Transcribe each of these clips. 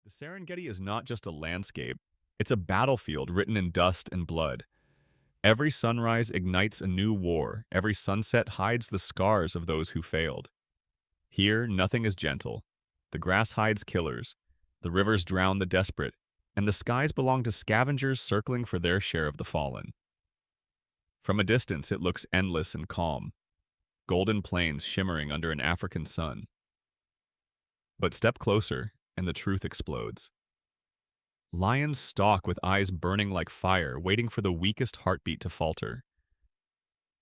The Serengeti is not just a landscape, it's a battlefield written in dust and blood. Every sunrise ignites a new war, every sunset hides the scars of those who failed. Here, nothing is gentle. The grass hides killers, the rivers drown the desperate, and the skies belong to scavengers circling for their share of the fallen. From a distance, it looks endless and calm, golden plains shimmering under an African sun. But step closer, and the truth explodes. Lions stalk with eyes burning like fire, waiting for the weakest heartbeat to falter.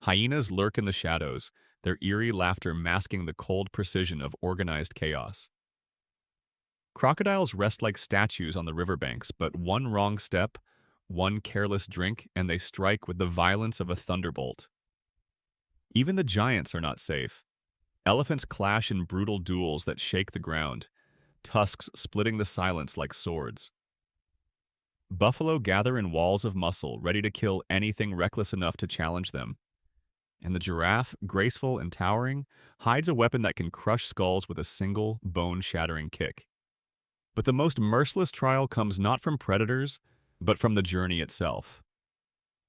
Hyenas lurk in the shadows, their eerie laughter masking the cold precision of organized chaos. Crocodiles rest like statues on the riverbanks, but one wrong step, one careless drink, and they strike with the violence of a thunderbolt. Even the giants are not safe. Elephants clash in brutal duels that shake the ground, tusks splitting the silence like swords. Buffalo gather in walls of muscle, ready to kill anything reckless enough to challenge them. And the giraffe, graceful and towering, hides a weapon that can crush skulls with a single, bone-shattering kick. But the most merciless trial comes not from predators, but from the journey itself.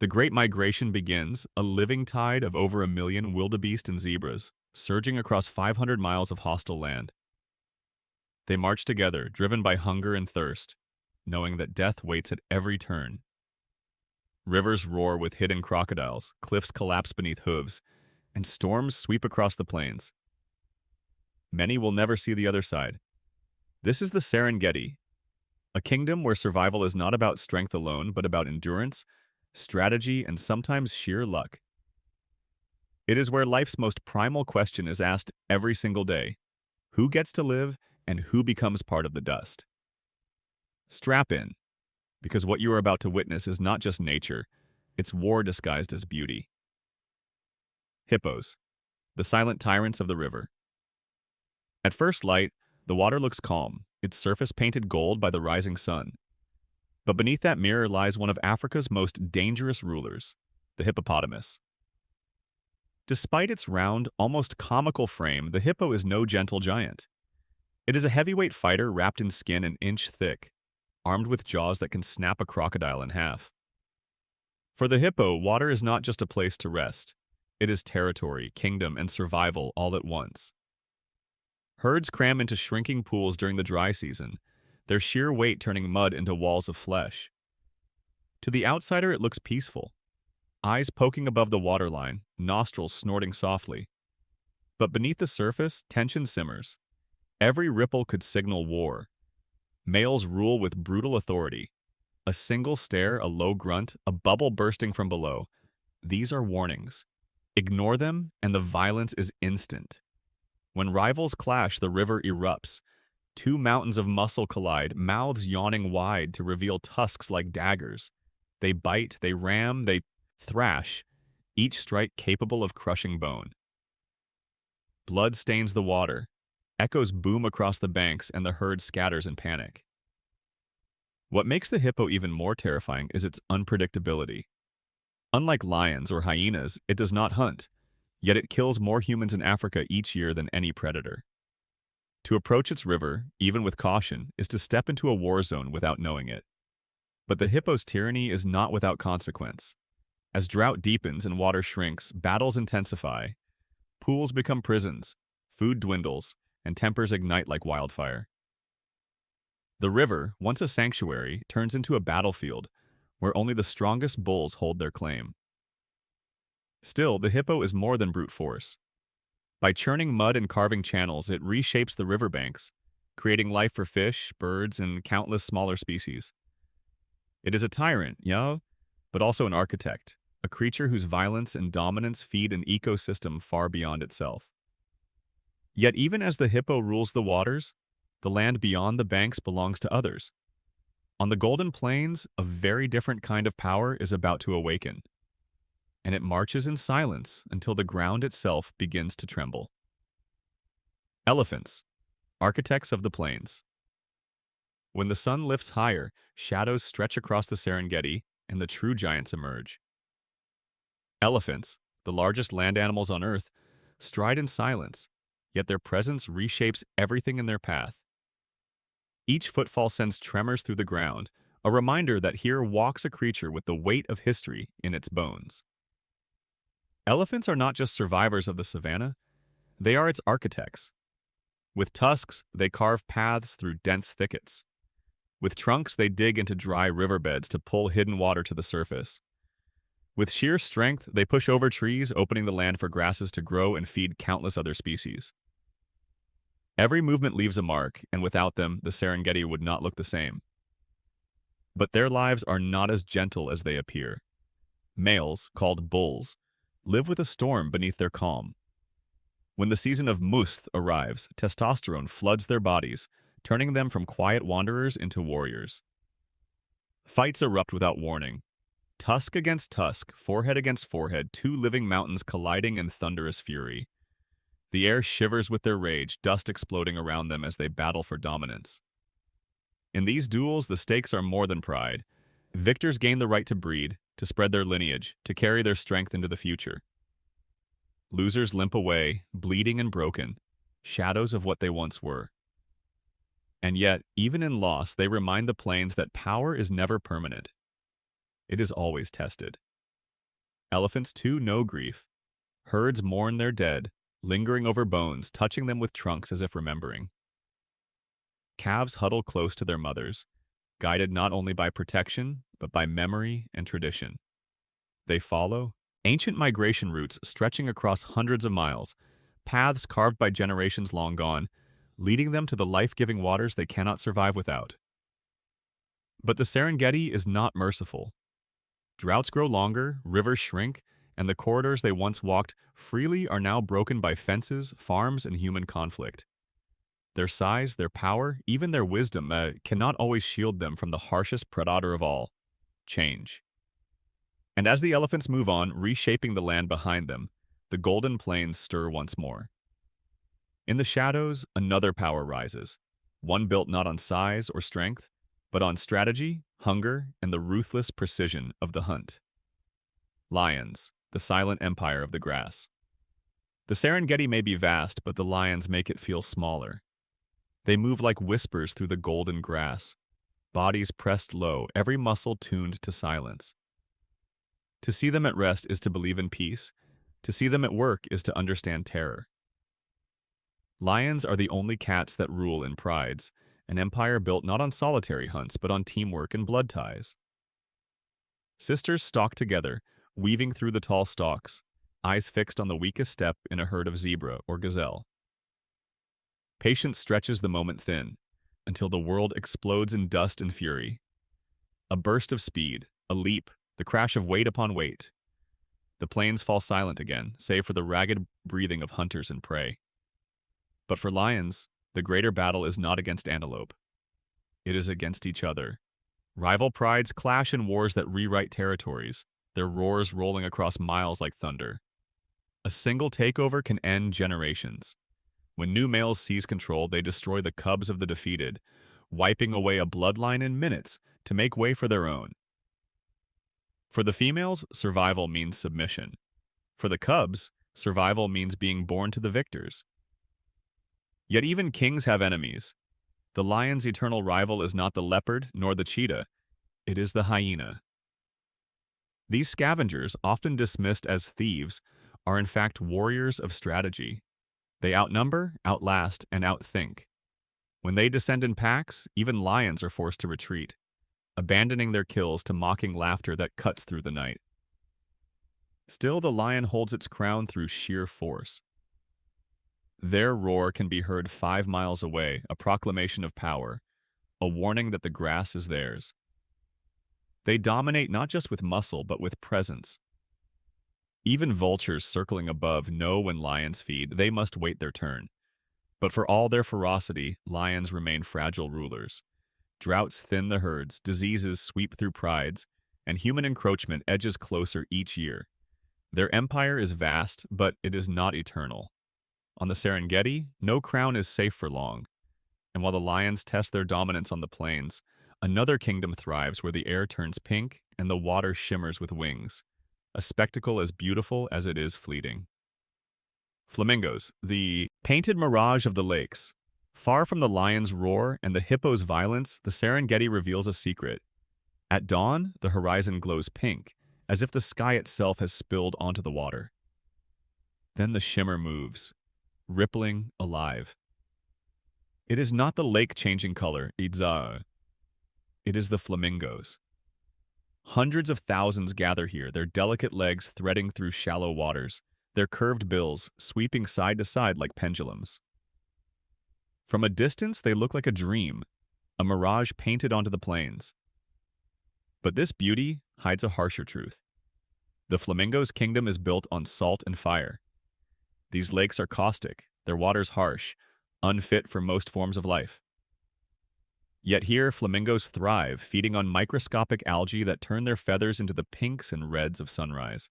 The Great Migration begins, a living tide of over 1 million wildebeest and zebras, surging across 500 miles of hostile land. They march together, driven by hunger and thirst, knowing that death waits at every turn. Rivers roar with hidden crocodiles, cliffs collapse beneath hooves, and storms sweep across the plains. Many will never see the other side. This is the Serengeti, a kingdom where survival is not about strength alone, but about endurance, strategy, and sometimes sheer luck. It is where life's most primal question is asked every single day: who gets to live and who becomes part of the dust? Strap in, because what you are about to witness is not just nature, it's war disguised as beauty. Hippos, the silent tyrants of the river. At first light, the water looks calm, its surface painted gold by the rising sun. But beneath that mirror lies one of Africa's most dangerous rulers, the hippopotamus. Despite its round, almost comical frame, the hippo is no gentle giant. It is a heavyweight fighter wrapped in skin an inch thick, armed with jaws that can snap a crocodile in half. For the hippo, water is not just a place to rest. It is territory, kingdom, and survival all at once. Herds cram into shrinking pools during the dry season, their sheer weight turning mud into walls of flesh. To the outsider, it looks peaceful. Eyes poking above the waterline, nostrils snorting softly. But beneath the surface, tension simmers. Every ripple could signal war. Males rule with brutal authority. A single stare, a low grunt, a bubble bursting from below. These are warnings. Ignore them, and the violence is instant. When rivals clash, the river erupts. Two mountains of muscle collide, mouths yawning wide to reveal tusks like daggers. They bite, they ram, they thrash, each strike capable of crushing bone. Blood stains the water. Echoes boom across the banks, and the herd scatters in panic. What makes the hippo even more terrifying is its unpredictability. Unlike lions or hyenas, it does not hunt, yet it kills more humans in Africa each year than any predator. To approach its river, even with caution, is to step into a war zone without knowing it. But the hippo's tyranny is not without consequence. As drought deepens and water shrinks, battles intensify. Pools become prisons, food dwindles, and tempers ignite like wildfire. The river, once a sanctuary, turns into a battlefield where only the strongest bulls hold their claim. Still, the hippo is more than brute force. By churning mud and carving channels, it reshapes the riverbanks, creating life for fish, birds, and countless smaller species. It is a tyrant, yeah, but also an architect, a creature whose violence and dominance feed an ecosystem far beyond itself. Yet even as the hippo rules the waters, the land beyond the banks belongs to others. On the Golden Plains, a very different kind of power is about to awaken, and it marches in silence until the ground itself begins to tremble. Elephants, architects of the plains. When the sun lifts higher, shadows stretch across the Serengeti, and the true giants emerge. Elephants, the largest land animals on Earth, stride in silence, yet their presence reshapes everything in their path. Each footfall sends tremors through the ground, a reminder that here walks a creature with the weight of history in its bones. Elephants are not just survivors of the savannah, they are its architects. With tusks, they carve paths through dense thickets. With trunks, they dig into dry riverbeds to pull hidden water to the surface. With sheer strength, they push over trees, opening the land for grasses to grow and feed countless other species. Every movement leaves a mark, and without them, the Serengeti would not look the same. But their lives are not as gentle as they appear. Males, called bulls, live with a storm beneath their calm. When the season of must arrives, testosterone floods their bodies, turning them from quiet wanderers into warriors. Fights erupt without warning. Tusk against tusk, forehead against forehead, two living mountains colliding in thunderous fury. The air shivers with their rage, dust exploding around them as they battle for dominance. In these duels, the stakes are more than pride. Victors gain the right to breed, to spread their lineage, to carry their strength into the future. Losers limp away, bleeding and broken, shadows of what they once were. And yet, even in loss, they remind the plains that power is never permanent. It is always tested. Elephants, too, know grief. Herds mourn their dead, lingering over bones, touching them with trunks as if remembering. Calves huddle close to their mothers, guided not only by protection, but by memory and tradition. They follow ancient migration routes stretching across hundreds of miles, paths carved by generations long gone, leading them to the life-giving waters they cannot survive without. But the Serengeti is not merciful. Droughts grow longer, rivers shrink, and the corridors they once walked freely are now broken by fences, farms, and human conflict. Their size, their power, even their wisdom cannot always shield them from the harshest predator of all, change. And as the elephants move on, reshaping the land behind them, the golden plains stir once more. In the shadows, another power rises, one built not on size or strength, but on strategy, hunger, and the ruthless precision of the hunt. Lions, the silent empire of the grass. The Serengeti may be vast, but the lions make it feel smaller. They move like whispers through the golden grass, bodies pressed low, every muscle tuned to silence. To see them at rest is to believe in peace. To see them at work is to understand terror. Lions are the only cats that rule in prides, an empire built not on solitary hunts, but on teamwork and blood ties. Sisters stalk together, weaving through the tall stalks, eyes fixed on the weakest step in a herd of zebra or gazelle. Patience stretches the moment thin, until the world explodes in dust and fury. A burst of speed, a leap, the crash of weight upon weight. The plains fall silent again, save for the ragged breathing of hunters and prey. But for lions, the greater battle is not against antelope. It is against each other. Rival prides clash in wars that rewrite territories, their roars rolling across miles like thunder. A single takeover can end generations. When new males seize control, they destroy the cubs of the defeated, wiping away a bloodline in minutes to make way for their own. For the females, survival means submission. For the cubs, survival means being born to the victors. Yet even kings have enemies. The lion's eternal rival is not the leopard nor the cheetah, it is the hyena. These scavengers, often dismissed as thieves, are in fact warriors of strategy. They outnumber, outlast, and outthink. When they descend in packs, even lions are forced to retreat, abandoning their kills to mocking laughter that cuts through the night. Still, the lion holds its crown through sheer force. Their roar can be heard 5 miles away, a proclamation of power, a warning that the grass is theirs. They dominate not just with muscle, but with presence. Even vultures circling above know when lions feed, they must wait their turn. But for all their ferocity, lions remain fragile rulers. Droughts thin the herds, diseases sweep through prides, and human encroachment edges closer each year. Their empire is vast, but it is not eternal. On the Serengeti, no crown is safe for long. And while the lions test their dominance on the plains, another kingdom thrives where the air turns pink and the water shimmers with wings, a spectacle as beautiful as it is fleeting. Flamingos, the painted mirage of the lakes, Far from the lion's roar and the hippo's violence, the Serengeti reveals a secret. At dawn, the horizon glows pink, as if the sky itself has spilled onto the water. Then the shimmer moves, rippling, alive. It is not the lake changing color, Idzaa. It is the flamingos. Hundreds of thousands gather here, their delicate legs threading through shallow waters, their curved bills sweeping side to side like pendulums. From a distance, they look like a dream, a mirage painted onto the plains. But this beauty hides a harsher truth. The flamingo's kingdom is built on salt and fire. These lakes are caustic, their waters harsh, unfit for most forms of life. Yet here, flamingos thrive, feeding on microscopic algae that turn their feathers into the pinks and reds of sunrise.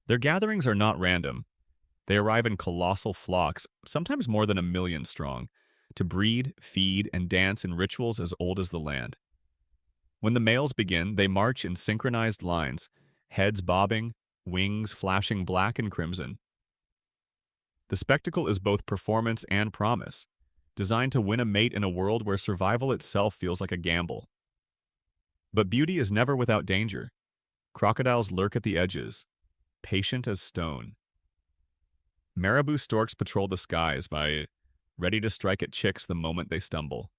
Their gatherings are not random. They arrive in colossal flocks, sometimes more than 1 million strong, to breed, feed, and dance in rituals as old as the land. When the males begin, they march in synchronized lines, heads bobbing, wings flashing black and crimson. The spectacle is both performance and promise, designed to win a mate in a world where survival itself feels like a gamble. But beauty is never without danger. Crocodiles lurk at the edges, patient as stone. Marabou storks patrol the skies ready to strike at chicks the moment they stumble.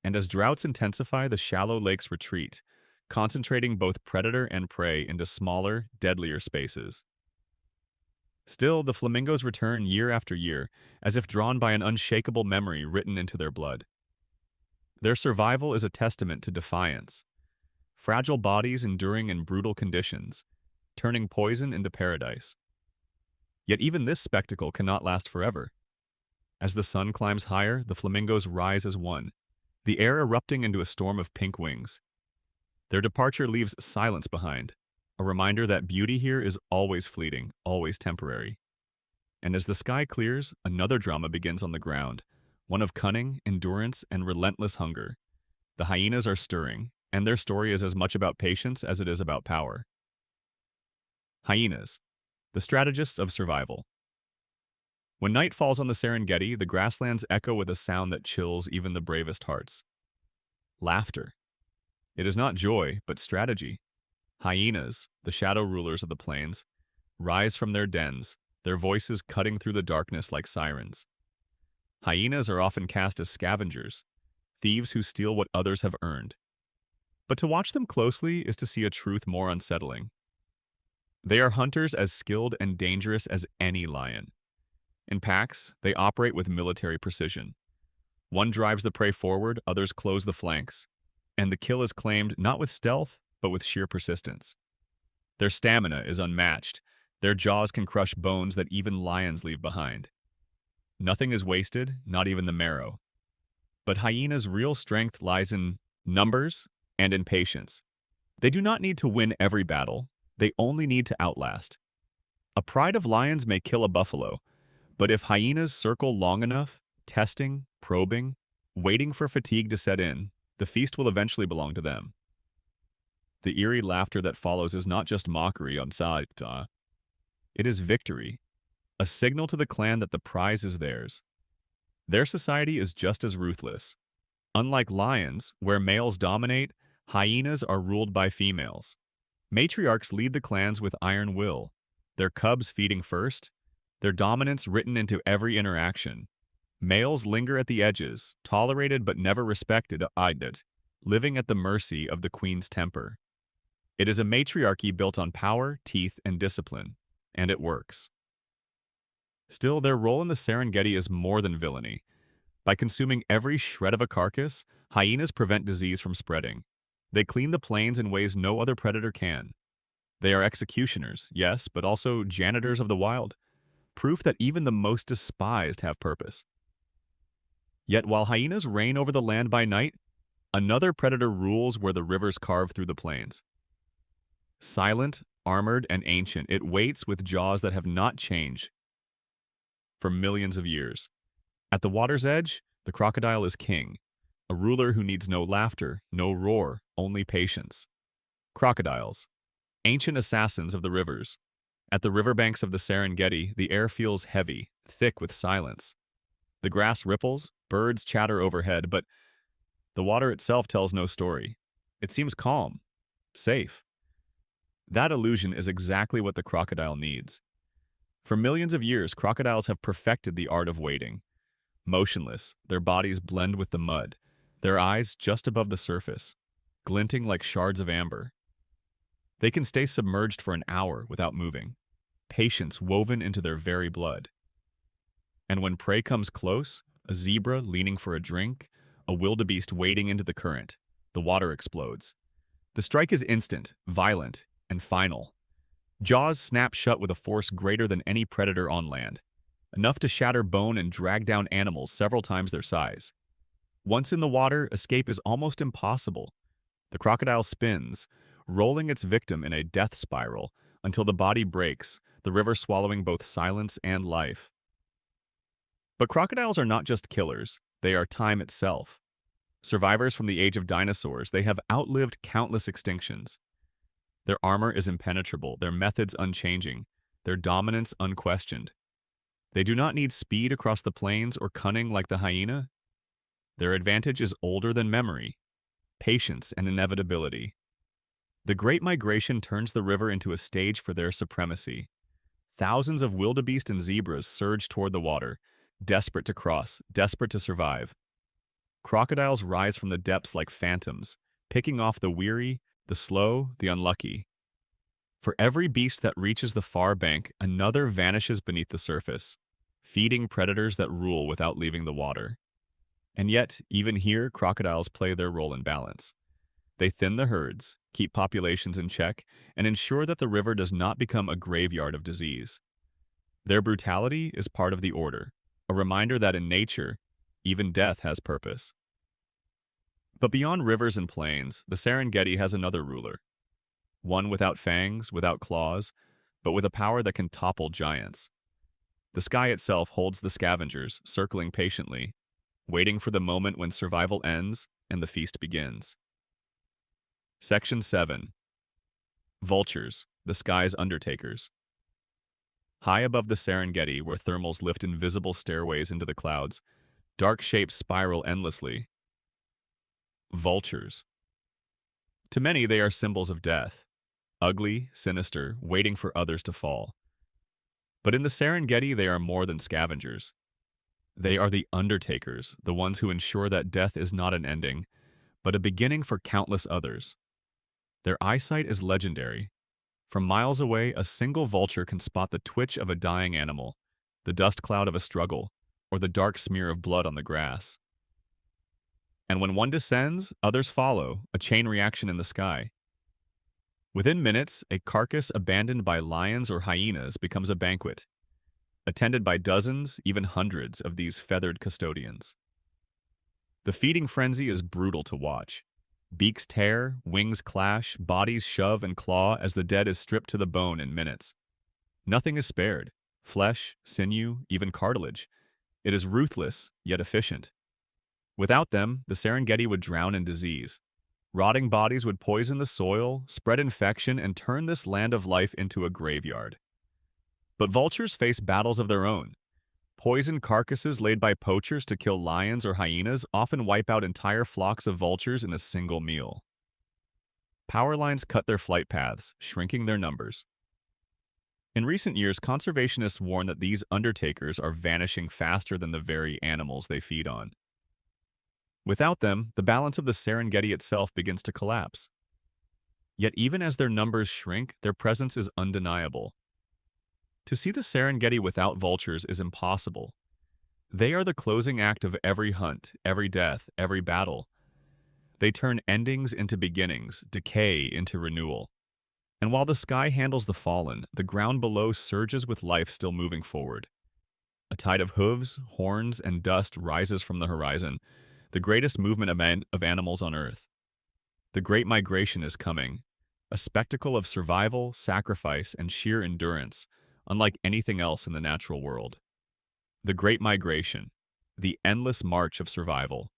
And as droughts intensify, the shallow lakes retreat, concentrating both predator and prey into smaller, deadlier spaces. Still, the flamingos return year after year, as if drawn by an unshakable memory written into their blood. Their survival is a testament to defiance, fragile bodies enduring in brutal conditions, turning poison into paradise. Yet even this spectacle cannot last forever. As the sun climbs higher, the flamingos rise as one, the air erupting into a storm of pink wings. Their departure leaves silence behind, a reminder that beauty here is always fleeting, always temporary. And as the sky clears, another drama begins on the ground, one of cunning, endurance, and relentless hunger. The hyenas are stirring, and their story is as much about patience as it is about power. Hyenas, the strategists of survival. When night falls on the Serengeti, the grasslands echo with a sound that chills even the bravest hearts. Laughter. It is not joy, but strategy. Hyenas, the shadow rulers of the plains, rise from their dens, their voices cutting through the darkness like sirens. Hyenas are often cast as scavengers, thieves who steal what others have earned. But to watch them closely is to see a truth more unsettling. They are hunters as skilled and dangerous as any lion. In packs, they operate with military precision. One drives the prey forward, others close the flanks, and the kill is claimed not with stealth, but with sheer persistence. Their stamina is unmatched. Their jaws can crush bones that even lions leave behind. Nothing is wasted, not even the marrow. But hyenas' real strength lies in numbers and in patience. They do not need to win every battle. They only need to outlast. A pride of lions may kill a buffalo, but if hyenas circle long enough, testing, probing, waiting for fatigue to set in, the feast will eventually belong to them. The eerie laughter that follows is not just mockery on Saita. It is victory, a signal to the clan that the prize is theirs. Their society is just as ruthless. Unlike lions, where males dominate, hyenas are ruled by females. Matriarchs lead the clans with iron will, their cubs feeding first, their dominance written into every interaction. Males linger at the edges, tolerated but never respected, living at the mercy of the queen's temper. It is a matriarchy built on power, teeth, and discipline, and it works. Still, their role in the Serengeti is more than villainy. By consuming every shred of a carcass, hyenas prevent disease from spreading. They clean the plains in ways no other predator can. They are executioners, yes, but also janitors of the wild, proof that even the most despised have purpose. Yet while hyenas reign over the land by night, another predator rules where the rivers carve through the plains. Silent, armored, and ancient, it waits with jaws that have not changed for millions of years. At the water's edge, the crocodile is king, a ruler who needs no laughter, no roar, only patience. Crocodiles, ancient assassins of the rivers. At the riverbanks of the Serengeti, the air feels heavy, thick with silence. The grass ripples, birds chatter overhead, but the water itself tells no story. It seems calm, safe. That illusion is exactly what the crocodile needs. For millions of years, crocodiles have perfected the art of waiting. Motionless, their bodies blend with the mud, their eyes just above the surface, glinting like shards of amber. They can stay submerged for an hour without moving, patience woven into their very blood. And when prey comes close, a zebra leaning for a drink, a wildebeest wading into the current, the water explodes. The strike is instant, violent, and final. Jaws snap shut with a force greater than any predator on land, enough to shatter bone and drag down animals several times their size. Once in the water, escape is almost impossible. The crocodile spins, rolling its victim in a death spiral until the body breaks, the river swallowing both silence and life. But crocodiles are not just killers, they are time itself. Survivors from the age of dinosaurs, they have outlived countless extinctions. Their armor is impenetrable, their methods unchanging, their dominance unquestioned. They do not need speed across the plains or cunning like the hyena. Their advantage is older than memory, patience and inevitability. The Great Migration turns the river into a stage for their supremacy. Thousands of wildebeest and zebras surge toward the water, desperate to cross, desperate to survive. Crocodiles rise from the depths like phantoms, picking off the weary, the slow, the unlucky. For every beast that reaches the far bank, another vanishes beneath the surface, feeding predators that rule without leaving the water. And yet, even here, crocodiles play their role in balance. They thin the herds, keep populations in check, and ensure that the river does not become a graveyard of disease. Their brutality is part of the order, a reminder that in nature, even death has purpose. But beyond rivers and plains, the Serengeti has another ruler. One without fangs, without claws, but with a power that can topple giants. The sky itself holds the scavengers, circling patiently, waiting for the moment when survival ends and the feast begins. Section 7. Vultures, the sky's undertakers. High above the Serengeti, where thermals lift invisible stairways into the clouds, dark shapes spiral endlessly. Vultures. To many, they are symbols of death, ugly, sinister, waiting for others to fall. But in the Serengeti, they are more than scavengers. They are the undertakers, the ones who ensure that death is not an ending, but a beginning for countless others. Their eyesight is legendary. From miles away, a single vulture can spot the twitch of a dying animal, the dust cloud of a struggle, or the dark smear of blood on the grass. And when one descends, others follow, a chain reaction in the sky. Within minutes, a carcass abandoned by lions or hyenas becomes a banquet, attended by dozens, even hundreds of these feathered custodians. The feeding frenzy is brutal to watch. Beaks tear, wings clash, bodies shove and claw as the dead is stripped to the bone in minutes. Nothing is spared. Flesh, sinew, even cartilage. It is ruthless, yet efficient. Without them, the Serengeti would drown in disease. Rotting bodies would poison the soil, spread infection, and turn this land of life into a graveyard. But vultures face battles of their own. Poisoned carcasses laid by poachers to kill lions or hyenas often wipe out entire flocks of vultures in a single meal. Power lines cut their flight paths, shrinking their numbers. In recent years, conservationists warn that these undertakers are vanishing faster than the very animals they feed on. Without them, the balance of the Serengeti itself begins to collapse. Yet even as their numbers shrink, their presence is undeniable. To see the Serengeti without vultures is impossible. They are the closing act of every hunt, every death, every battle. They turn endings into beginnings, decay into renewal. And while the sky handles the fallen, the ground below surges with life still moving forward. A tide of hooves, horns, and dust rises from the horizon, the greatest movement of animals on Earth. The Great Migration is coming, a spectacle of survival, sacrifice, and sheer endurance, unlike anything else in the natural world. The Great Migration, the endless march of survival.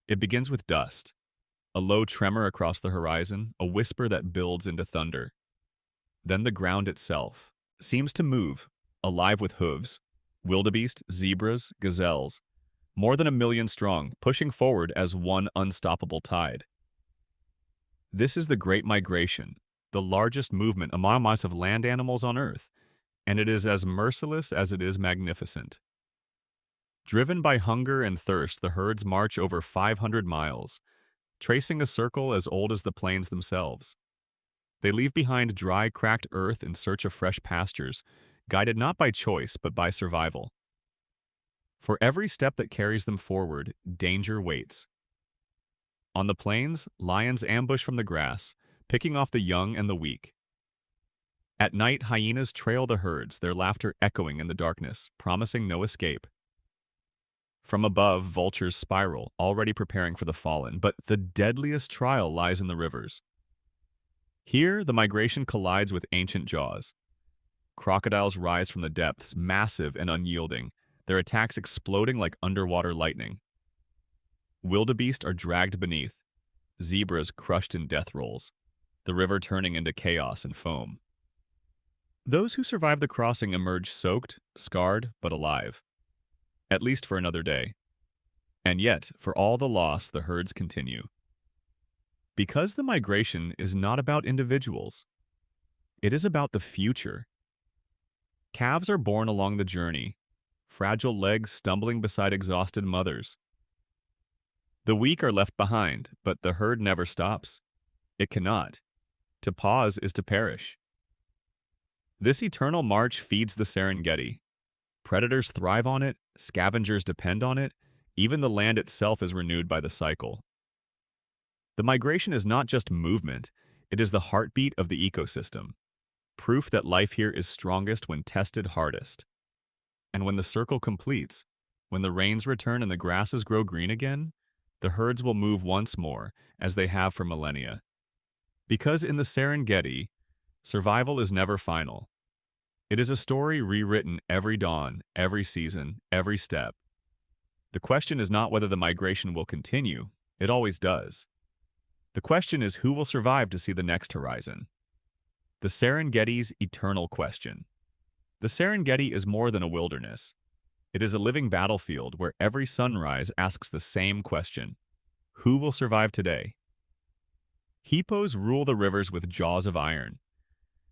It begins with dust, a low tremor across the horizon, a whisper that builds into thunder. Then the ground itself seems to move, alive with hooves, wildebeest, zebras, gazelles. more than 1 million strong, pushing forward as one unstoppable tide. This is the Great Migration, the largest movement among mass of land animals on Earth, and it is as merciless as it is magnificent. Driven by hunger and thirst, the herds march over 500 miles, tracing a circle as old as the plains themselves. They leave behind dry, cracked earth in search of fresh pastures, guided not by choice but by survival. For every step that carries them forward, danger waits. On the plains, lions ambush from the grass, picking off the young and the weak. At night, hyenas trail the herds, their laughter echoing in the darkness, promising no escape. From above, vultures spiral, already preparing for the fallen, but the deadliest trial lies in the rivers. Here, the migration collides with ancient jaws. Crocodiles rise from the depths, massive and unyielding, their attacks exploding like underwater lightning. Wildebeest are dragged beneath, zebras crushed in death rolls, the river turning into chaos and foam. Those who survive the crossing emerge soaked, scarred, but alive, at least for another day. And yet, for all the loss, the herds continue. Because the migration is not about individuals, it is about the future. Calves are born along the journey, fragile legs stumbling beside exhausted mothers. The weak are left behind, but the herd never stops. It cannot. To pause is to perish. This eternal march feeds the Serengeti. Predators thrive on it, scavengers depend on it, even the land itself is renewed by the cycle. The migration is not just movement, it is the heartbeat of the ecosystem, proof that life here is strongest when tested hardest. And when the circle completes, when the rains return and the grasses grow green again, the herds will move once more, as they have for millennia. Because in the Serengeti, survival is never final. It is a story rewritten every dawn, every season, every step. The question is not whether the migration will continue, it always does. The question is who will survive to see the next horizon. The Serengeti's eternal question. The Serengeti is more than a wilderness. It is a living battlefield where every sunrise asks the same question. Who will survive today? Hippos rule the rivers with jaws of iron.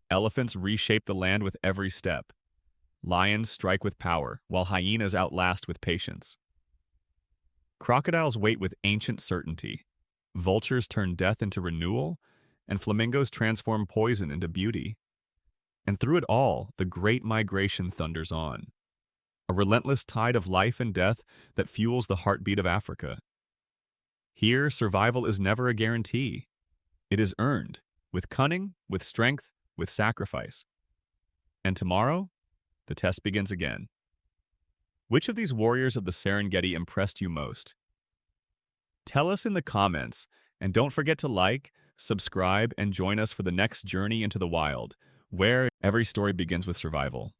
Elephants reshape the land with every step. Lions strike with power, while hyenas outlast with patience. Crocodiles wait with ancient certainty. Vultures turn death into renewal, and flamingos transform poison into beauty. And through it all, the Great Migration thunders on. A relentless tide of life and death that fuels the heartbeat of Africa. Here, survival is never a guarantee. It is earned, with cunning, with strength, with sacrifice. And tomorrow, the test begins again. Which of these warriors of the Serengeti impressed you most? Tell us in the comments, and don't forget to like, subscribe, and join us for the next journey into the wild, where every story begins with survival.